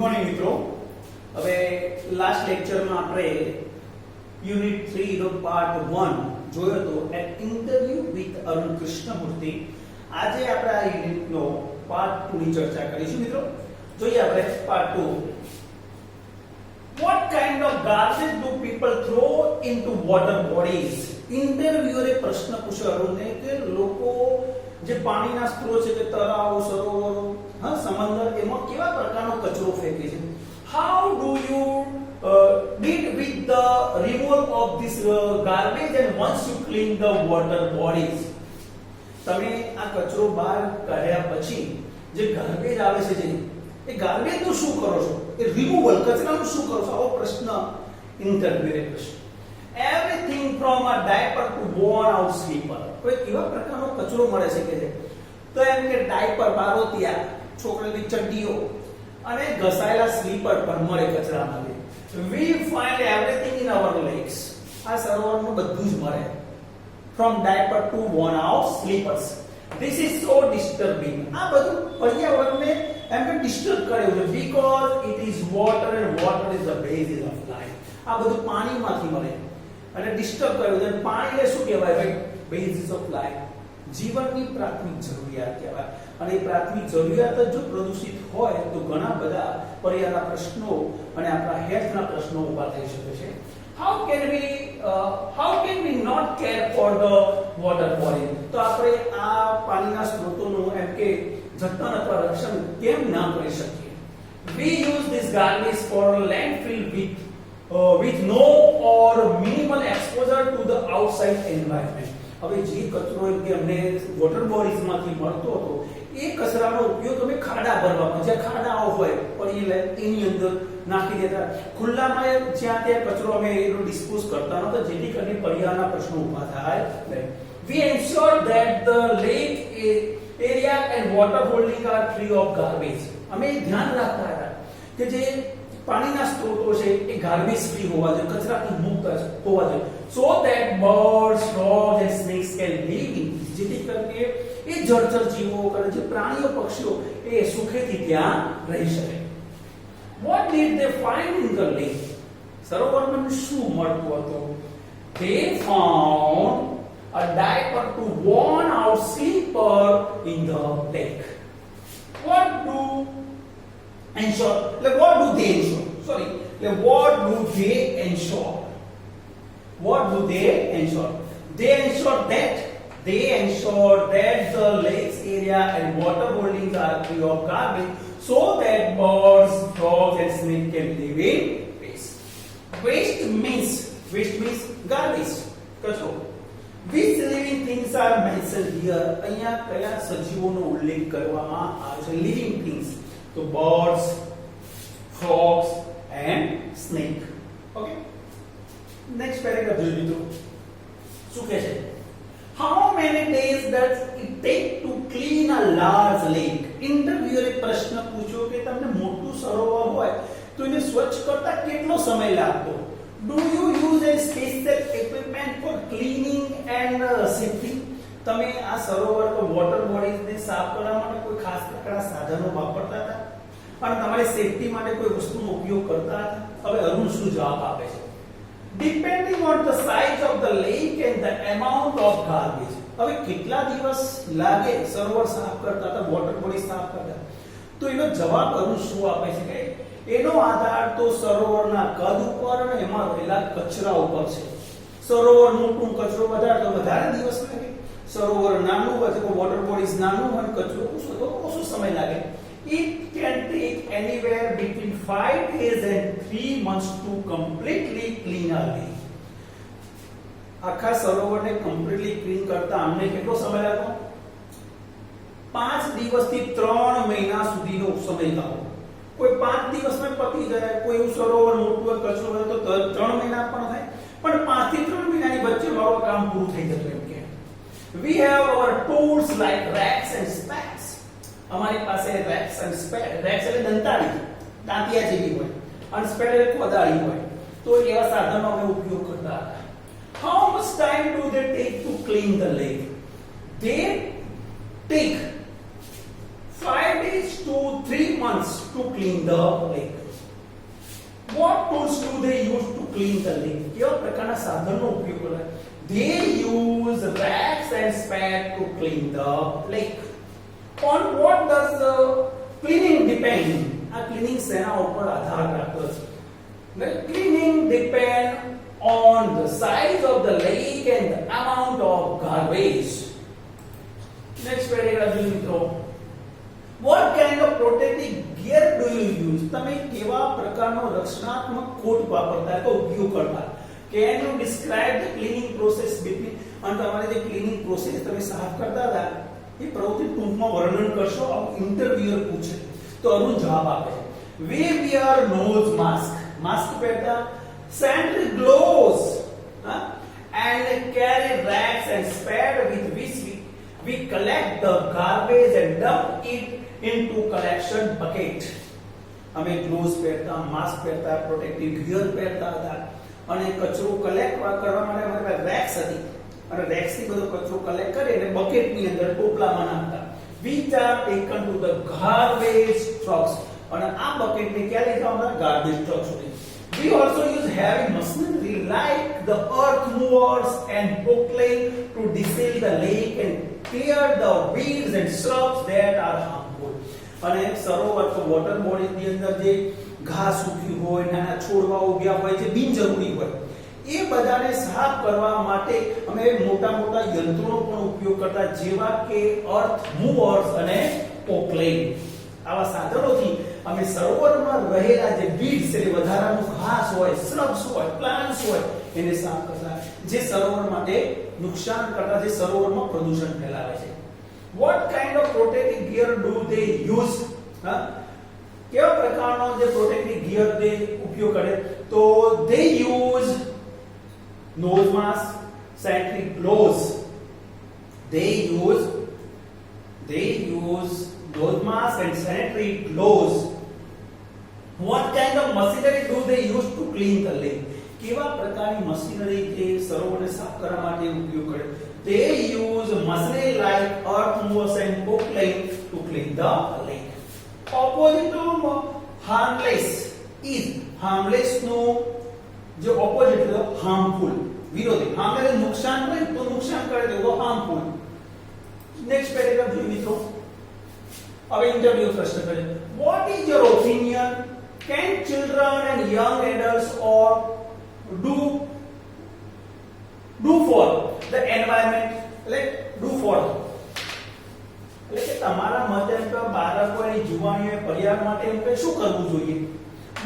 Morning મિત્રો, હવે last લેક્ચરમાં આપણે યુનિટ 3 નો પાર્ટ 1 જોયો હતો, an interview with Arun Krishnamurthy. આજે આપણે આ યુનિટનો પાર્ટ 2 ની ચર્ચા કરીશું મિત્રો. જોઈએ આપણે part 2. What kind of garbage do people throw into water bodies? ઇન્ટરવ્યુઅરે પ્રશ્ન પૂછ્યો અરુણને કે લોકો જે પાણીના સ્ત્રોત છે કે તળાવ, સરોવરો, સમંદર, એમાં કેવા પ્રકારનો કચરો ફેંકે છે. How do you deal with the removal of this garbage and once you clean the water bodies? તમે આ કચરો બહાર કાઢ્યા પછી જે ગાર્બેજ આવે છે, એ ગાર્બેજ નું શું કરો છો, એ રિમૂવલ કચરાનું શું કરો છો, આવો પ્રશ્ન ઇન્ટરવ્યુઅરે પૂછ્યો. Everything from a diaper to worn out slipper. કોઈ કેવા પ્રકારનો કચરો મળે છે કે તો એમ કે ડાયપર, બારોતિયા, છોકરાની ચડ્ડીઓ અને ઘસાયેલા સ્લીપર પણ મળે કચરામાંથી. We find everything in our lakes. આ સરોવરમાં બધું જ મળે. From diaper to worn out slippers. This is so disturbing. આ બધું પર્યાવરણને એમ કે ડિસ્ટર્બ કરે છે because it is water and water is the basis of life. આ બધું પાણીમાંથી મળે અને ડિસ્ટર્બ કર્યું છે. પાણી એટલે શું કહેવાય ભાઈ? બેઝિસ ઓફ લાઈફ, જીવનની પ્રાથમિક જરૂરિયાત કહેવાય. અને એ પ્રાથમિક જરૂરિયાત જ જો પ્રદૂષિત હોય તો ઘણા બધા પર્યાવરણના પ્રશ્નો અને આપણા હેલ્થના પ્રશ્નો ઊભા થઈ શકે છે. how can we not care for the water body? તો આપણે આ પાણીના સ્ત્રોતોનું એમ કે જતન અથવા રક્ષણ કેમ ના કરી શકીએ? we use this garbage for landfill with no or minimal exposure to the outside environment. હવે જે કચરો એમ કે અમને વોટર બોડીઝ માંથી મળતો હતો, એ કચરાનો ઉપયોગ અમે ખાડા ભરવામાં, જે ખાડાઓ હોય પણ એની અંદર નાખી દેતા, ખુલ્લામાં જ્યાં ત્યાં કચરો અમે એનો ડિસ્પોઝ કરતા નહોતા, જેથી કરીને પર્યાવરણના પ્રશ્નો ઊભા થાય નહીં. We ensure that the lake area and water holding are free of garbage. અમે ધ્યાન રાખતા હતા કે જે પાણીના સ્ત્રોતો છે એ ગાર્બેજ ફ્રી હોવા જોઈએ, કચરાથી મુક્ત હોવા જોઈએ, so that birds, frogs and snakes can live in peace. જેથી કરીને એ જળચર જીવો અને જે પ્રાણીઓ, પક્ષીઓ એ સુખેથી ત્યાં રહી શકે. What did they find in the lake? સરોવરમાં શું મળતું હતું? They found a diaper to worn out slipper in the lake. What do they ensure? What do they ensure? They ensure that the lakes area and water holdings are free of garbage, so that birds, frogs and snakes can live in peace. Waste means garbage, કચરો. Which living things are mentioned here? અહીંયા કયા સજીવોનો ઉલ્લેખ કરવામાં આવે છે? living things. So birds, frogs and snake. Okay. Next paragraph જોઈએ મિત્રો. શું કહે છે? How many days does it take to clean a large lake? ઇન્ટરવ્યુઅરે પ્રશ્ન પૂછ્યો કે તમને મોટું સરોવર હોય તો એને સ્વચ્છ કરતા કેટલો સમય લાગતો? Do you use a special equipment for cleaning and safety? તમે આ સરોવર કે વોટર બોડીઝને સાફ કરવા માટે કોઈ ખાસ પ્રકારના સાધનો વાપરતા હતા અને તમારી સેફટી માટે કોઈ વસ્તુનો ઉપયોગ કરતા હતા? હવે અરુણ શું જવાબ આપે છે? Depending on the size of the lake and the amount of garbage. હવે કેટલા દિવસ લાગે સરોવર સાફ કરતા હતા, વોટર બોડી સાફ કરતા? તો એનો જવાબ અરુણ શું આપે છે કે એનો આધાર તો સરોવરના કદ ઉપર અને એમાં રહેલા કચરા ઉપર છે. સરોવર મોટું, કચરો વધારે તો વધારે દિવસ લાગે. સરોવર નાનું હોય તો વોટર બોડીઝ નાનું હોય, કચરો ઓછો તો ઓછો સમય લાગે. It can take anywhere between 5 days and 3 months to completely clean a lake. આખા સરોવરને કમ્પ્લીટલી ક્લીન કરતા અમને કેટલો સમય લાગતો? 5 દિવસથી 3 મહિના સુધીનો સમય લાગતો. કોઈ 5 દિવસમાં પતી જાય, કોઈ એવું સરોવર મોટું હોય, કચરો હોય તો 3 મહિના પણ થાય, પણ 5 થી 3 મહિનાની વચ્ચે મારું કામ પૂરું થઈ જતું એમ કે. We have our tools like racks and spades. અમારી પાસે રેક્સ અને સ્પેડ, રેક્સ એટલે દંતાળી, દાંતિયા જેવી હોય, અને સ્પેડ એટલે કોદાળી હોય, તો એવા સાધનો અમે ઉપયોગ કરતા હતા. How much time do they take to clean the lake? They take 5 days to 3 months to clean the lake. What tools do they use to clean the lake? કેવા પ્રકારના સાધનનો ઉપયોગ કરે? They use racks and spade to clean the lake. On what does the cleaning depend? આ cleaning શેના ઉપર આધાર રાખતો છે? The cleaning depend on the size of the lake and the amount of garbage. Next paragraph જોઈએ મિત્રો. What kind of protective gear do you use? તમે કેવા પ્રકારનો રક્ષણાત્મક કોટ વાપરતા તો ઉપયોગ કરતા? Can you describe the cleaning process between અને તમારે જે ક્લીનિંગ પ્રોસેસ તમે સાફ કરતા હતા એ પ્રવૃત્તિ ટૂંકમાં વર્ણન કરશો? આ ઇન્ટરવ્યુઅર પૂછે તો અરુણ જવાબ આપે છે. We wear nose mask. Mask પહેરતા, sanitary gloves, and carry racks and spade with which we collect the garbage and dump it into collection bucket. અમે ગ્લોવ્સ પહેરતા, માસ્ક પહેરતા, પ્રોટેક્ટિવ ગિયર પહેરતા હતા અને કચરો કલેક્ટ કરવા માટે અમારી પાસે રેક્સ હતી અને રેક્સ થી બધો કચરો કલેક્ટ કરી અને બકેટ ની અંદર ટોપલામાં નાખતા. which are taken to the garbage trucks અને આ બકેટ ને ક્યાં લઈ જવાના? ગાર્બેજ ટ્રક સુધી. We also use heavy machinery like the earth movers and pocklaying to desal the lake and clear the weeds and shrubs that are harmful. અને સરોવર તો water body ની અંદર જે ઘાસ ઉગી હોય, નાના છોડવા ઉગ્યા હોય જે બિનજરૂરી હોય એ બધાને સાફ કરવા માટે અમે મોટા મોટા યંત્રોનો પણ ઉપયોગ કરતા, જેવા કે અર્થ મૂવર્સ અને પોકલેઇંગ. આવા સાધનોથી અમે સરોવરમાં રહેલા જે વીડ્સ એટલે વધારાનું ઘાસ હોય, શ્રબ્સ હોય, પ્લાન્ટ્સ હોય એને સાફ કરતા, જે સરોવર માટે નુકસાન કરતા, જે સરોવરમાં પ્રદૂષણ ફેલાવે છે. What kind of protective gear do they use? કેવા પ્રકારનો જે પ્રોટેક્ટિવ ગિયર they ઉપયોગ કરે? તો they use nose mask, sanitary gloves. They use nose mask and sanitary gloves. What kind of machinery do they use to clean the lake? કેવા પ્રકારની machinery તે સરોવરને સાફ કરવા માટે ઉપયોગ કરે? They use machinery like earth movers and pocklaying to clean the lake. Opposite to harmless is harmless નો જે opposite છે harmful, વિરોધી. harmless નુકસાન કરે તો નુકસાન કરે તો harmful. નેક્સ્ટ પેરેગ્રાફ જોઈએ મિત્રો. હવે ઇન્ટરવ્યુ પ્રશ્ન કરે. What is your opinion? Can children and young adults or do for the environment? Like do for એટલે કે તમારા મતે એમ કે બાળકો અને યુવાનોએ પર્યાવરણ માટે એમ કે શું કરવું જોઈએ?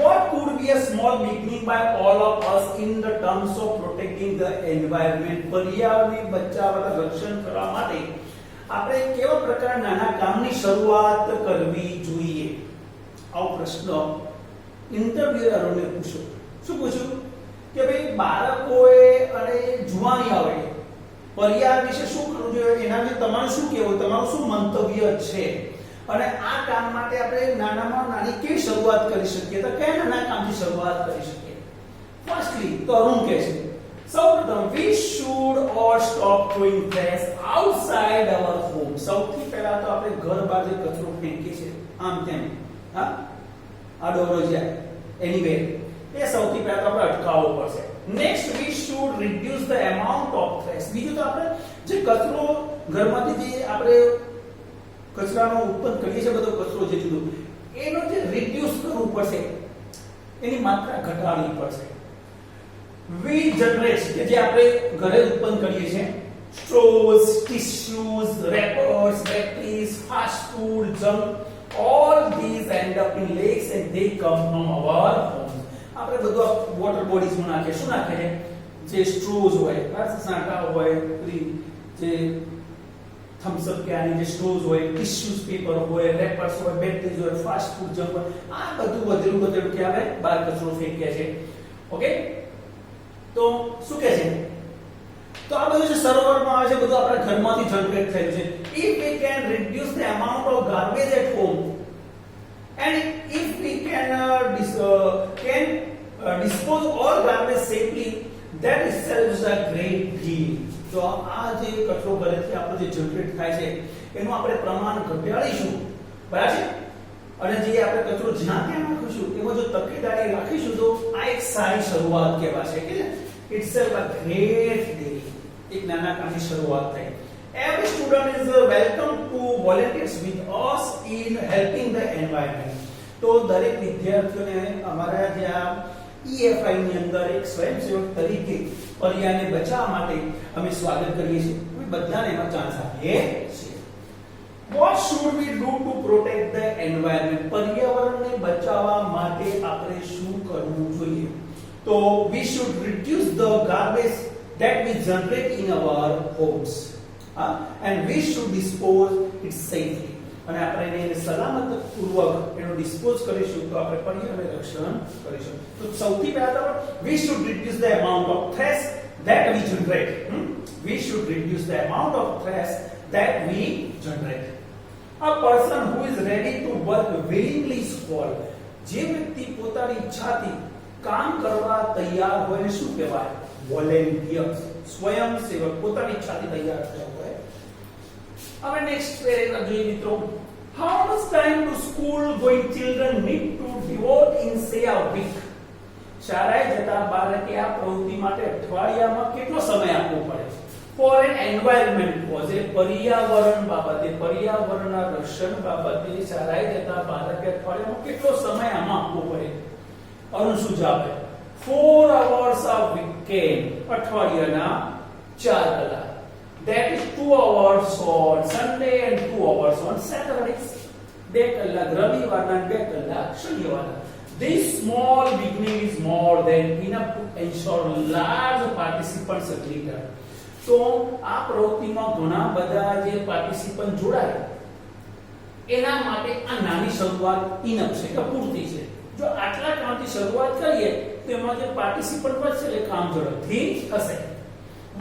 What could be a small beginning by all of us in the terms of protecting the environment? પર્યાવરણને બચાવવા, રક્ષણ કરવા માટે આપણે કેવા પ્રકારના નાના કામની શરૂઆત કરવી જોઈએ? આવો પ્રશ્ન ઇન્ટરવ્યુઅરોને પૂછો. શું પૂછ્યું? કે ભાઈ બાળકોએ અને જુવાનિયાઓએ પર્યાવરણ વિશે શું કરવું જોઈએ, એના વિશે તમારું શું કહેવું, તમારું શું મંતવ્ય છે અને આ કામ માટે આપણે નાનામાં નાની કેવી શરૂઆત કરી શકીએ? તો કયા નાના કામથી શરૂઆત કરી શકીએ? ફર્સ્ટલી તો અરુણ કહે છે સૌપ્રથમ we should all stop throwing trash outside our home. સૌથી પહેલા તો આપણે ઘર બહાર જે કચરો ફેંકીએ છીએ આમ તેમ, આડોરો જાય એનીવે, એ સૌથી પહેલા તો આપણે અટકાવવો પડશે. Next we should reduce the amount of trash. બીજું તો આપણે જે કચરો ઘરમાંથી જે આપણે કચરાનો ઉત્પન્ન કરીએ છીએ, બધો કચરો જે જુદો એનો જે રિડ્યુસ કરવું પડશે, એની માત્રા ઘટાડવી પડશે. we generate કે જે આપણે ઘરે ઉત્પન્ન કરીએ છીએ straws, tissues, wrappers, batteries, fast food, junk, all these end up in lakes and they come from our homes. આપણે બધું વોટર બોડીઝ માં નાખીએ. શું નાખે છે? જે સ્ટ્રોઝ હોય, સાંટા હોય, જે થમ્સ અપ ક્યાંની જે સ્ટ્રોઝ હોય, ટિશ્યુઝ પેપર હોય, રેપર્સ હોય, બેટરીઝ હોય, ફાસ્ટ ફૂડ જંક હોય, આ બધું વધેલું કે આપણે બહાર કચરો ફેંકીએ છે. ઓકે, તો શું કહે છે? તો આ બધું જે સરોવરમાં આવે છે બધું આપણા ઘરમાંથી જનરેટ થયેલું છે. if we can reduce the amount of garbage at home and if we can dispose all garbage safely, that itself is a great deal. તો આ જે કચરો ઘરેથી આપણો જે જનરેટ થાય છે એનું આપણે પ્રમાણ ઘટાડીશું બરાબર છે? અને જે આપણે કચરો જ્યાં ત્યાં નાખીશું એમાં જો તકેદારી રાખીશું તો આ એક સારી શરૂઆત કહેવાશે કે itself a great day. એક નાના કામની શરૂઆત થઈ. Every student is welcome to volunteers with us in helping the environment. તો દરેક વિદ્યાર્થીઓને અમારા જે આ EFI ની અંદર એક સ્વયંસેવક તરીકે પર્યાવરણને બચાવવા માટે અમે સ્વાગત કરીએ છીએ. અમે બધાને એમાં ચાન્સ આપીએ છીએ. What should we do to protect the environment? પર્યાવરણને બચાવવા માટે આપણે શું કરવું જોઈએ? તો we should reduce the garbage that we generate in our homes. And we should dispose it safely. અને આપણે એને સલામત પૂર્વક એનો ડિસ્પોઝ કરીશું તો આપણે પર્યાવરણનું રક્ષણ કરીશું. તો સૌથી પહેલા તો we should reduce the amount of trash that we generate. We should reduce the amount of trash that we generate. A person who is ready to work willingly is called. જે વ્યક્તિ પોતાની ઈચ્છાથી કામ કરવા તૈયાર હોય એને શું કહેવાય? વોલેન્ટિયર. સ્વયંસેવક પોતાની ઈચ્છાથી તૈયાર થયા હોય. હવે નેક્સ્ટ પેરેગ્રાફ જોઈએ મિત્રો. How much time do school going children need to devote in say a week? શાળાએ જતા બાળકે આ પ્રવૃત્તિ માટે અઠવાડિયામાં કેટલો સમય આપવો પડે? For an environment cause, પર્યાવરણ બાબતે પર્યાવરણના રક્ષણ બાબતે શાળાએ જતા બાળકે અઠવાડિયામાં કેટલો સમય આમાં આપવો પડે? અરુણ શું જવાબ આપે? 4 hours a weekend. અઠવાડિયાના 4 કલાક. That is 2 hours on Sunday and 2 hours on Saturdays. 2 કલાક રવિવારના 2 કલાક શનિવારના. This small beginning is more than enough to ensure large participants later. તો આ પ્રવૃત્તિમાં ઘણા બધા જે પાર્ટિસિપન્ટ જોડાય એના માટે આ નાની શરૂઆત ઇનફ છે કે પૂરતી છે. જો આટલા કામથી શરૂઆત કરીએ તો એમાં જે પાર્ટિસિપન્ટ વધશે એટલે કામ ઝડપથી થશે.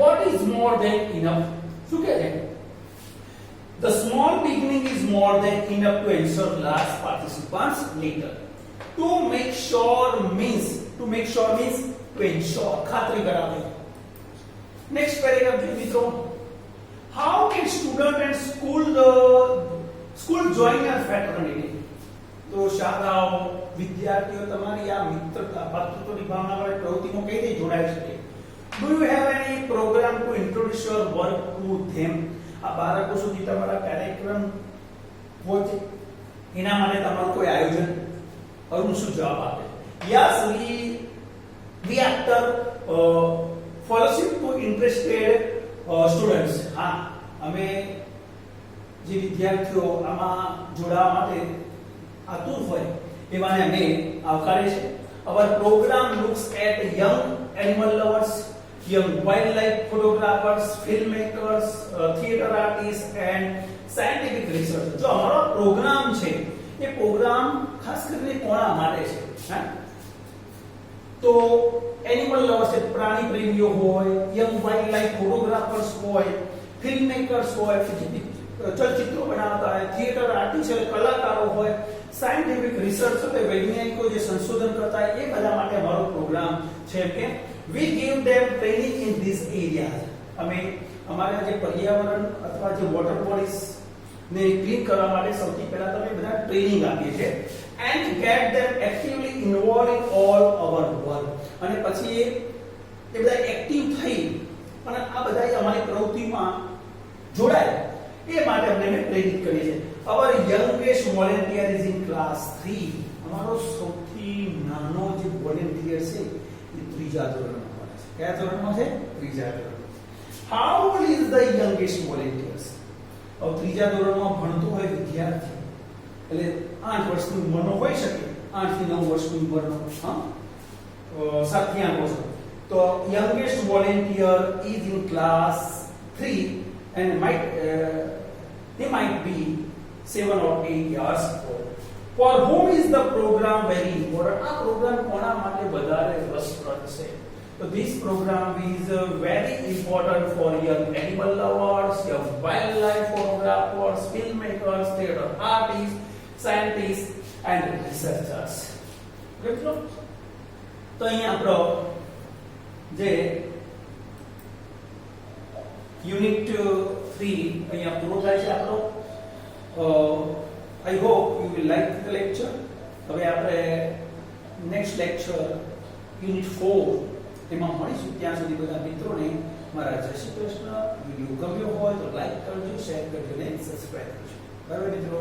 What is more than enough? શું કહે છે? The small beginning is more than enough to ensure large participants later. To make sure means to ensure ખાતરી કરાવવી. Next paragraph જોઈએ મિત્રો. How can student and school join a fraternity? તો શાળાઓ વિદ્યાર્થીઓ તમારી આ મિત્રતા ભાતૃત્વની ભાવનાવાળી પ્રવૃત્તિમાં કઈ રીતે જોડાઈ શકે? Do you have any program to introduce your work to them? આ બાળકો સુધી તમારા કાર્યક્રમ પહોંચે એના માટે તમારું કોઈ આયોજન? અરુણ શું જવાબ આપે? Yes, we after fellowship to interested students. હા, અમે જે વિદ્યાર્થીઓ આમાં જોડાવા માટે આતુર હોય એવાને અમે આવકારીએ છીએ. Our program looks at young animal lovers, young wildlife photographers, filmmakers, theater artists and scientific researchers. જો અમારો પ્રોગ્રામ છે એ પ્રોગ્રામ ખાસ કરીને કોના માટે છે? હા, તો એનિમલ લવર્સ છે, પ્રાણી પ્રેમીઓ હોય, યંગ વાઇલ્ડલાઇફ ફોટોગ્રાફર્સ હોય, ફિલ્મ મેકર્સ હોય, ચલચિત્રો બનાવતા હોય, થિયેટર આર્ટિસ્ટ હોય, કલાકારો હોય, સાયન્ટિફિક રિસર્ચ હોય, વૈજ્ઞાનિકો જે સંશોધન કરતા હોય એ બધા માટે અમારો પ્રોગ્રામ છે કે we give them training in these areas. અમે અમારા જે પર્યાવરણ અથવા જે વોટર બોડીઝ ને ક્લીન કરવા માટે સૌથી પહેલા તમે બધા ટ્રેનિંગ આપીએ છીએ and get them actively involved in all our work. અને પછી એ બધા એક્ટિવ થઈ અને આ બધા અમારી પ્રવૃત્તિમાં જોડાય એ માટે અમે પ્રેરિત કરીએ છીએ. Our youngest volunteer is in class 3. અમારો સૌથી નાનો જે વોલન્ટિયર છે એ 3જા ધોરણમાં ભણે છે. કયા ધોરણમાં છે? 3જા ધોરણમાં. How old is the youngest volunteers? હવે 3જા ધોરણમાં ભણતો હોય વિદ્યાર્થી એટલે 8 વર્ષની ઉંમરનો હોઈ શકે, 8 થી 9 વર્ષની ઉંમરનો, હા, 7 થી 8 વર્ષનો. તો youngest volunteer is in class 3 and they might be 7 or 8 years old. For whom is the program very important? આ પ્રોગ્રામ કોના માટે વધારે રસપ્રદ છે? So this program is very important for young animal lovers, young wildlife photographers, filmmakers, theater artists, scientists and researchers. Okay, તો અહીંયા આપણો જે યુનિટ 3 અહીંયા પૂરો થાય છે આપણો. I hope you will like the lecture. હવે આપણે નેક્સ્ટ લેક્ચર યુનિટ 4 એમાં મળીશું. ત્યાં સુધી બધા મિત્રોને મારા જય શ્રી કૃષ્ણ. વિડીયો ગમ્યો હોય તો લાઈક કરજો, શેર કરજો અને સબસ્ક્રાઇબ કરજો. બરાબર મિત્રો?